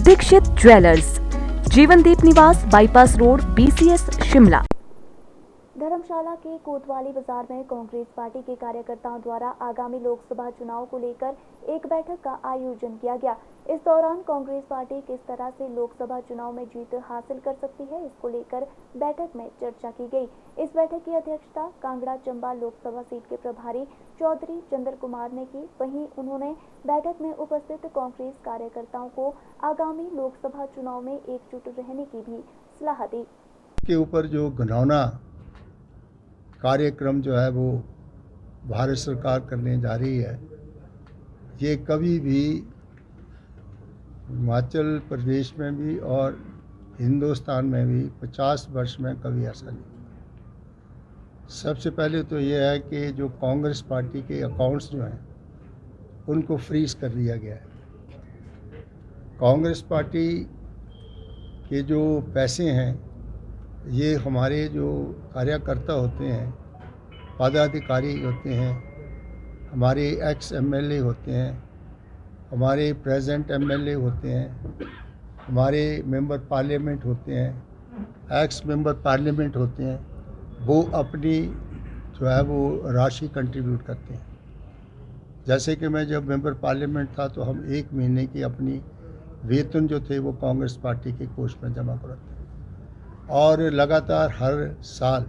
Dixit jewellers, जीवनदीप निवास, bypass road, BCS, Shimla. धर्मशाला के कोतवाली बाजार में कांग्रेस पार्टी के कार्यकर्ताओं द्वारा आगामी लोकसभा चुनाव को लेकर एक बैठक का आयोजन किया गया। इस दौरान कांग्रेस पार्टी किस तरह से लोकसभा चुनाव में जीत हासिल कर सकती है, इसको लेकर बैठक में चर्चा की गई। इस बैठक की अध्यक्षता कांगड़ा चंबा लोकसभा सीट के प्रभारी चौधरी चंद्र कुमार ने की। वहीं उन्होंने बैठक में उपस्थित कांग्रेस कार्यकर्ताओं को आगामी लोकसभा चुनाव में एकजुट रहने की भी सलाह दी। के ऊपर जो घिनौना कार्यक्रम जो है वो भारत सरकार करने जा रही है, ये कभी भी हिमाचल प्रदेश में भी और हिंदुस्तान में भी 50 वर्ष में कभी ऐसा नहीं। सबसे पहले तो ये है कि जो कांग्रेस पार्टी के अकाउंट्स जो हैं उनको फ्रीज कर दिया गया है। कांग्रेस पार्टी के जो पैसे हैं ये हमारे जो कार्यकर्ता होते हैं, पदाधिकारी होते हैं, हमारे एक्स MLA होते हैं, हमारे प्रेजेंट MLA होते हैं, हमारे मेंबर पार्लियामेंट होते हैं, एक्स मेंबर पार्लियामेंट होते हैं, वो अपनी जो है वो राशि कंट्रीब्यूट करते हैं। जैसे कि मैं जब मेंबर पार्लियामेंट था तो हम 1 महीने की अपनी वेतन जो थे वो कांग्रेस पार्टी के कोष में जमा कराते हैं और लगातार हर साल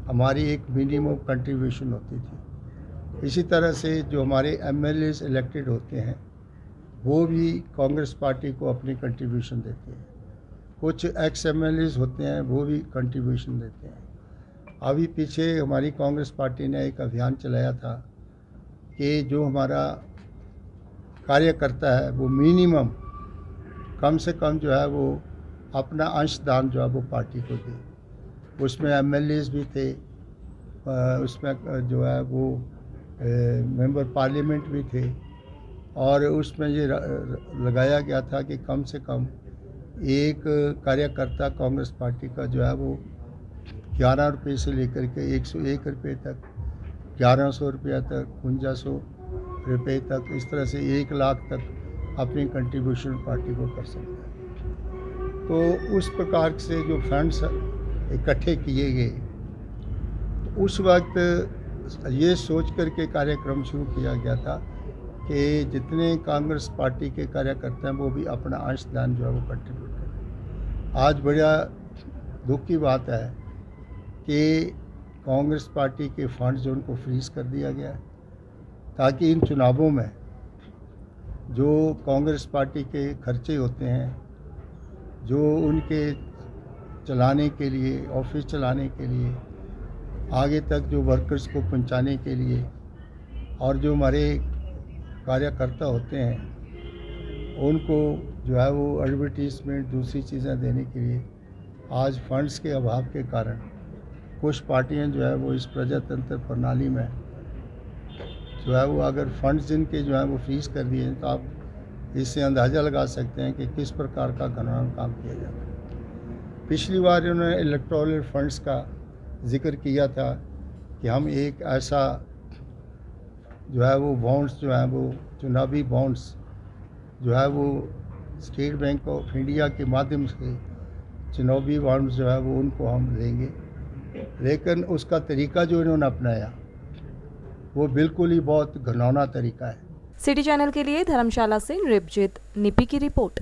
हमारी एक मिनिमम कंट्रीब्यूशन होती थी। इसी तरह से जो हमारे MLAs इलेक्टेड होते हैं वो भी कांग्रेस पार्टी को अपनी कंट्रीब्यूशन देते हैं। कुछ एक्स MLAs होते हैं वो भी कंट्रीब्यूशन देते हैं। अभी पीछे हमारी कांग्रेस पार्टी ने एक अभियान चलाया था कि जो हमारा कार्यकर्ता है वो मिनिमम कम से कम जो है वो अपना अंशदान जो है वो पार्टी को दे। उसमें MLAs भी थे, उसमें जो है वो मेंबर पार्लियामेंट भी थे और उसमें ये लगाया गया था कि कम से कम एक कार्यकर्ता कांग्रेस पार्टी का जो है वो 11 रुपये से लेकर के 101 रुपये तक, 1100 रुपया तक, 5500 रुपये तक, इस तरह से 1 लाख तक अपनी कंट्रीब्यूशन पार्टी को कर सकता है। तो उस प्रकार से जो फंड्स इकट्ठे किए गए तो उस वक्त ये सोच कर के कार्यक्रम शुरू किया गया था कि जितने कांग्रेस पार्टी के कार्यकर्ता हैं वो भी अपना अंशदान जो है वो कंट्रीब्यूट करें। आज बड़ा दुख की बात है कि कांग्रेस पार्टी के फंड्स जो उनको फ्रीज कर दिया गया है ताकि इन चुनावों में जो कांग्रेस पार्टी के खर्चे होते हैं, जो उनके चलाने के लिए, ऑफिस चलाने के लिए, आगे तक जो वर्कर्स को पहुंचाने के लिए और जो हमारे कार्यकर्ता होते हैं उनको जो है वो एडवर्टीजमेंट दूसरी चीज़ें देने के लिए आज फंड्स के अभाव के कारण कुछ पार्टियां जो है वो इस प्रजातंत्र प्रणाली में जो है वो अगर फंड्स जिनके जो है वो फ्रीज कर दिए हैं तो आप इससे अंदाज़ा लगा सकते हैं कि किस प्रकार का घिनौना काम किया जाता है। पिछली बार उन्होंने इलेक्टोरल फंड्स का जिक्र किया था कि हम एक ऐसा जो है वो बॉन्ड्स जो है वो चुनावी बॉन्ड्स जो है वो स्टेट बैंक ऑफ इंडिया के माध्यम से चुनावी बॉन्ड्स जो है वो उनको हम देंगे, लेकिन उसका तरीका जो इन्होंने अपनाया वो बिल्कुल ही बहुत घिनौना तरीका है। सिटी चैनल के लिए धर्मशाला से नृपजीत निपी की रिपोर्ट।